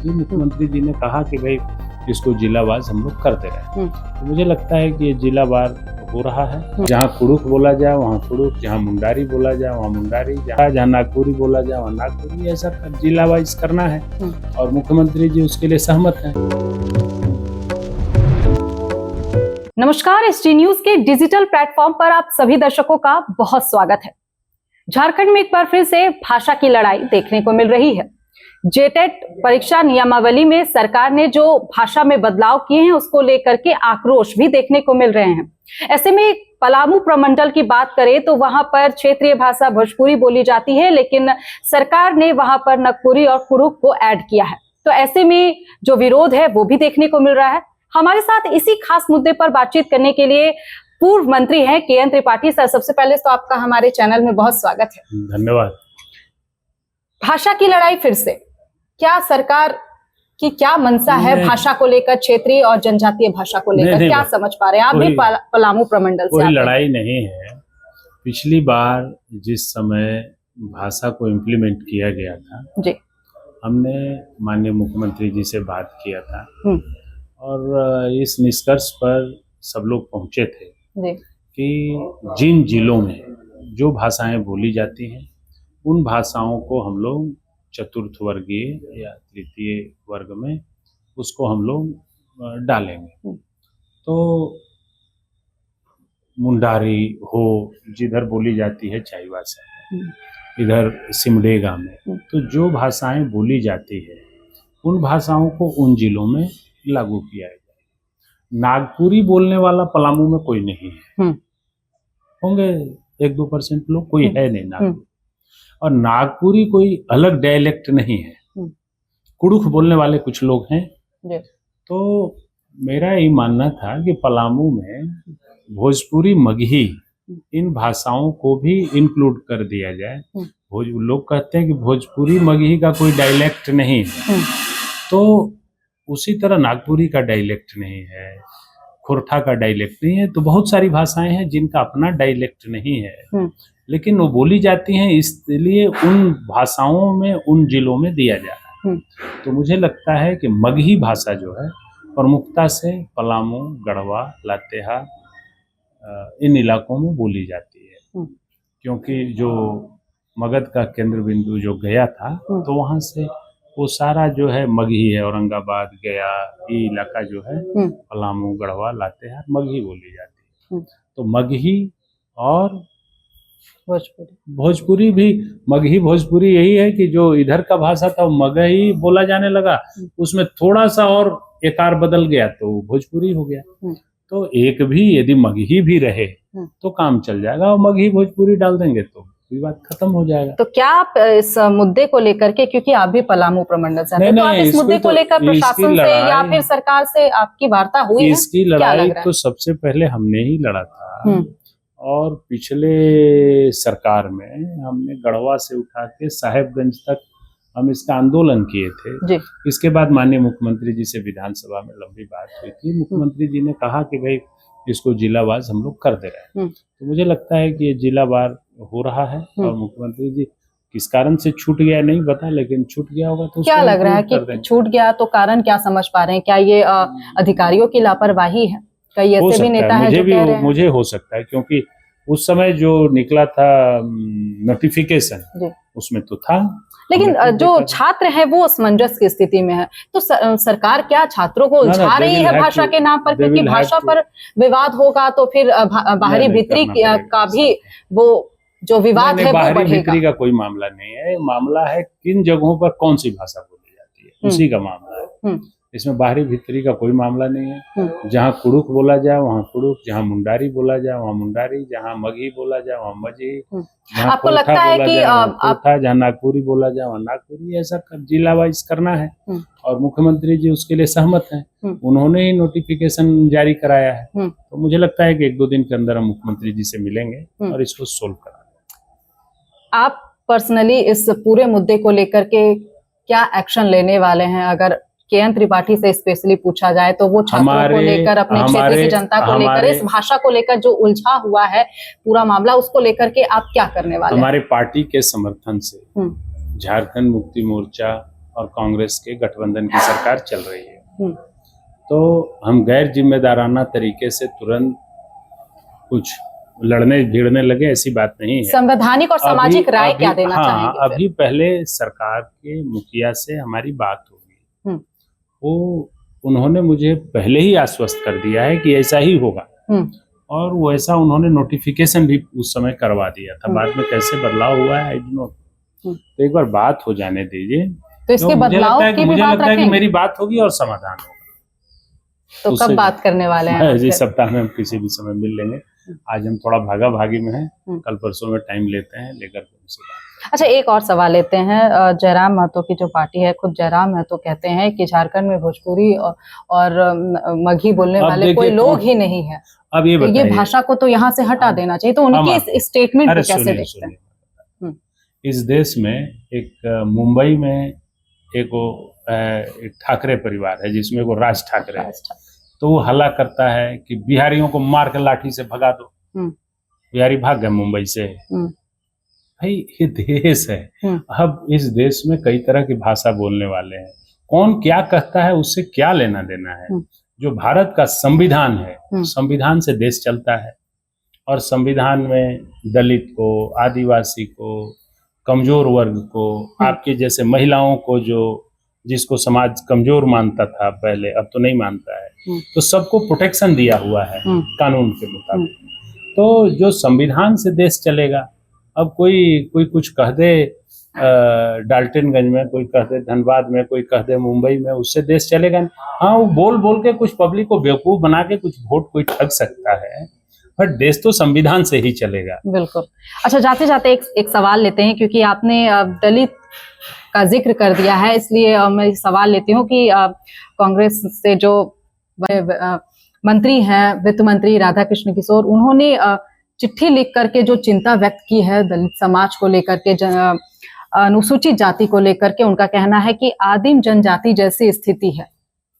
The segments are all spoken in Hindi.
थी, मुख्यमंत्री जी ने कहा कि भाई इसको जिलावार हम लोग करते रहे। तो मुझे लगता है कि ये जिलावार हो रहा है। जहाँ कुड़ुक बोला जाए वहाँ कुड़ुक, जहाँ मुंडारी बोला जाए वहाँ मुंडारी, जहाँ नागपुरी बोला जाए वहाँ नागपुरी, ऐसा जिला वाइज करना है और मुख्यमंत्री जी उसके लिए सहमत हैं। नमस्कार, एसटी न्यूज के डिजिटल प्लेटफॉर्म पर आप सभी दर्शकों का बहुत स्वागत है। झारखंड में एक बार फिर से भाषा की लड़ाई देखने को मिल रही है। जेटेट परीक्षा नियमावली में सरकार ने जो भाषा में बदलाव किए हैं उसको लेकर के आक्रोश भी देखने को मिल रहे हैं। ऐसे में पलामू प्रमंडल की बात करें तो वहां पर क्षेत्रीय भाषा भोजपुरी बोली जाती है, लेकिन सरकार ने वहां पर नागपुरी और कुड़ुक को ऐड किया है। तो ऐसे में जो विरोध है वो भी देखने को मिल रहा है। हमारे साथ इसी खास मुद्दे पर बातचीत करने के लिए पूर्व मंत्री हैं के.एन. त्रिपाठी सर। सबसे पहले तो आपका हमारे चैनल में बहुत स्वागत है। धन्यवाद। भाषा की लड़ाई फिर से, क्या सरकार की क्या मंशा है भाषा को लेकर, क्षेत्रीय और जनजातीय भाषा को लेकर, क्या समझ पा रहे हैं? आप भी पलामू प्रमंडल से। कोई लड़ाई नहीं है। पिछली बार जिस समय भाषा को इम्प्लीमेंट किया गया था जी, हमने माननीय मुख्यमंत्री जी से बात किया था और इस निष्कर्ष पर सब लोग पहुंचे थे कि जिन जिलों में जो भाषाएं बोली जाती हैं उन भाषाओं को हम लोग चतुर्थ वर्गीय या तृतीय वर्ग में उसको हम लोग डालेंगे। तो मुंडारी हो जिधर बोली जाती है चाईबासा, इधर सिमडेगा में, तो जो भाषाएं बोली जाती है उन भाषाओं को उन जिलों में लागू किया जाए। नागपुरी बोलने वाला पलामू में कोई नहीं है, होंगे 1-2% लोग, कोई है नहीं नागपुरी। और नागपुरी कोई अलग डायलेक्ट नहीं है, कुड़ुक बोलने वाले कुछ लोग हैं। तो मेरा ये मानना था कि पलामू में भोजपुरी, मगही, इन भाषाओं को भी इंक्लूड कर दिया जाए। लोग कहते हैं कि भोजपुरी मगही का कोई डायलेक्ट नहीं है, तो उसी तरह नागपुरी का डायलेक्ट नहीं है, खोरठा का डायलेक्ट नहीं है। तो बहुत सारी भाषाएं हैं जिनका अपना डायलेक्ट नहीं है, लेकिन वो बोली जाती हैं, इसलिए उन भाषाओं में उन जिलों में दिया जा रहा है। तो मुझे लगता है कि मगही भाषा जो है प्रमुखता से पलामू, गढ़वा, लातेहार, इन इलाकों में बोली जाती है, क्योंकि जो मगध का केंद्र बिंदु जो गया था तो वहाँ से वो सारा जो है मगही है। औरंगाबाद, गया, ये इलाका जो है पलामू, गढ़वा, लातेहार, मगही बोली जाती है। तो मगही और भोजपुरी भी, मगही भोजपुरी यही है कि जो इधर का भाषा था मगही बोला जाने लगा, उसमें थोड़ा सा और एकार बदल गया तो भोजपुरी हो गया। तो एक भी यदि मगही भी रहे तो काम चल जाएगा, और मगही भोजपुरी डाल देंगे तो ये बात खत्म हो जाएगा। तो क्या आप इस मुद्दे को लेकर के, क्योंकि आप भी पलामू प्रमंडल से हैं, तो आप इस मुद्दे को लेकर प्रशासन से या फिर सरकार से आपकी वार्ता हुई है? इसकी लड़ाई तो सबसे पहले हमने ही लड़ा था, और पिछले सरकार में हमने गढ़वा से उठा के साहेबगंज तक हम इसका आंदोलन किए थे। इसके बाद माननीय मुख्यमंत्री जी से विधानसभा में लंबी बात हुई थी। मुख्यमंत्री जी ने कहा कि भाई इसको जिलावार हम लोग कर दे रहे हैं। तो मुझे लगता है कि ये जिलावार हो रहा है, और मुख्यमंत्री जी किस कारण से छूट गया नहीं पता, लेकिन छूट गया होगा। तो क्या लग रहा है कि छूट गया? तो कारण क्या समझ पा रहे हैं? क्या ये अधिकारियों की लापरवाही है? कई ऐसे भी नेता है जो कह रहे हैं। मुझे हो सकता है, क्योंकि उस समय जो निकला था नोटिफिकेशन उसमें तो था, लेकिन जो छात्र है वो असमंजस की स्थिति में है। तो सरकार क्या छात्रों को उलझा रही है भाषा के नाम पर? क्योंकि भाषा पर विवाद होगा तो फिर बाहरी भीतरी का भी वो जो विवाद है वो बढ़ेगा। बाहरी भीतरी का कोई मामला नहीं है, मामला है किन जगहों पर कौन सी भाषा बोली जाती है, उसी का मामला है। इसमें बाहरी भीतरी का कोई मामला नहीं है। जहाँ कुड़ुक बोला जाए वहाँ कुड़ुक, जहाँ मुंडारी बोला जाए वहाँ मुंडारी, जहाँ मगही बोला जाए वहाँ मगही, आपको लगता है कि जहाँ नागपुरी बोला जाए वहाँ नागपुरी, ऐसा जिला वाइज करना है। और मुख्यमंत्री जी उसके लिए सहमत हैं, उन्होंने ही नोटिफिकेशन जारी कराया है। तो मुझे लगता है कि 1-2 दिन के अंदर हम मुख्यमंत्री जी से मिलेंगे और इसको सोल्व कराएंगे। आप पर्सनली इस पूरे मुद्दे को लेकर के क्या एक्शन लेने वाले हैं? अगर के.एन. त्रिपाठी से स्पेशली पूछा जाए तो वो छात्रों को लेकर, अपने क्षेत्र की जनता को लेकर, इस भाषा को लेकर जो उलझा हुआ है पूरा मामला, उसको लेकर के आप क्या करने वाले हैं? हमारे पार्टी के समर्थन से झारखंड मुक्ति मोर्चा और कांग्रेस के गठबंधन की सरकार चल रही है। तो हम गैर जिम्मेदाराना तरीके से तुरंत कुछ लड़ने भिड़ने लगे, ऐसी बात नहीं है। संवैधानिक और सामाजिक राय क्या देना चाहेंगे फिर? अभी पहले सरकार के मुखिया से हमारी बात होगी, वो उन्होंने मुझे पहले ही आश्वस्त कर दिया है कि ऐसा ही होगा, और वैसा उन्होंने नोटिफिकेशन भी उस समय करवा दिया था। बाद में कैसे बदलाव हुआ है आई डोंट नो, तो एक बार बात हो जाने दीजिए। तो इसके बदलाव की भी मुझे बात लगता है कि रखेंगे? मेरी बात होगी और समाधान होगा। तो कब बात करने वाले हैं? इसी सप्ताह में हम किसी भी समय मिल लेंगे। आज हम थोड़ा भागा भागी में हैं, कल परसों में टाइम लेते हैं, लेकर उनसे बात। अच्छा, एक और सवाल लेते हैं। जयराम महतो की जो पार्टी है, खुद जयराम महतो कहते हैं कि झारखंड में भोजपुरी और मगही बोलने वाले कोई लोग ही नहीं है। अब ये भाषा को तो यहाँ से हटा देना चाहिए, तो उनकी इस स्टेटमेंट को कैसे देखते हैं? इस देश में एक मुंबई में एक ठाकरे परिवार है जिसमें वो राज ठाकरे है, तो वो हल्ला करता है कि बिहारियों को मार के लाठी से भगा दो। बिहारी भाग गए मुंबई से। भाई ये देश है, अब इस देश में कई तरह की भाषा बोलने वाले हैं, कौन क्या कहता है उससे क्या लेना देना है। जो भारत का संविधान है, संविधान से देश चलता है, और संविधान में दलित को, आदिवासी को, कमजोर वर्ग को, आपके जैसे महिलाओं को, जो जिसको समाज कमजोर मानता था पहले, अब तो नहीं मानता है, तो सबको प्रोटेक्शन दिया हुआ है कानून के मुताबिक। तो जो संविधान से देश चलेगा, अब कोई कुछ कह दे डाल्टनगंज में, कोई कह दे धनबाद में, कोई कह दे मुंबई में, उससे देश चलेगा नहीं। हाँ, वो बोल के कुछ पब्लिक को बेवकूफ बना के कुछ वोट कोई ठग सकता है, पर देश तो संविधान से ही चलेगा। बिल्कुल। अच्छा, जाते जाते एक सवाल लेते हैं, क्योंकि आपने दलित का जिक्र कर दिया है, इसलिए मैं सवाल लेती हूँ कि कांग्रेस से जो मंत्री हैं, वित्त मंत्री राधाकृष्ण किशोर, उन्होंने चिट्ठी लिख करके जो चिंता व्यक्त की है दलित समाज को लेकर के, अनुसूचित जाति को लेकर के, उनका कहना है कि आदिम जनजाति जैसी स्थिति है।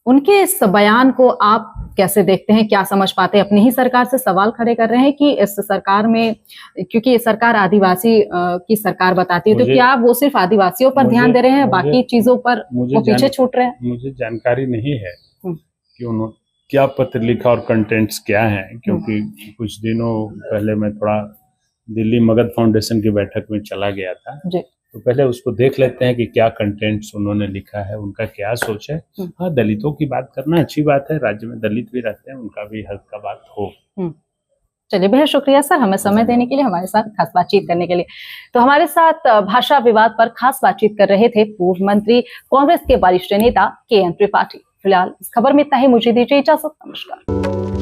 उनके इस बयान को आप कैसे देखते हैं, क्या समझ पाते हैं? अपनी ही सरकार से सवाल खड़े कर रहे हैं कि इस सरकार में, क्योंकि ये सरकार आदिवासी की सरकार बताती है, तो क्या वो सिर्फ आदिवासियों पर ध्यान दे रहे हैं, बाकी चीजों पर वो पीछे छूट रहे हैं? मुझे जानकारी नहीं है कि उन्होंने क्या पत्र लिखा और कंटेंट्स क्या हैं, क्योंकि कुछ दिनों पहले मैं थोड़ा दिल्ली मगध फाउंडेशन की बैठक में चला गया था जी। तो पहले उसको देख लेते हैं कि क्या कंटेंट्स उन्होंने लिखा है, उनका क्या सोच है। हाँ, दलितों की बात करना अच्छी बात है, राज्य में दलित भी रहते हैं, उनका भी हक का बात हो। चलिए, बेहद शुक्रिया सर, हमें समय देने के लिए, हमारे साथ खास बातचीत करने के लिए। तो हमारे साथ भाषा विवाद पर खास बातचीत कर रहे थे पूर्व मंत्री, कांग्रेस के वरिष्ठ नेता KN त्रिपाठी। फिलहाल इस खबर में इतना ही, मुझे दीजिए इजाजत, नमस्कार।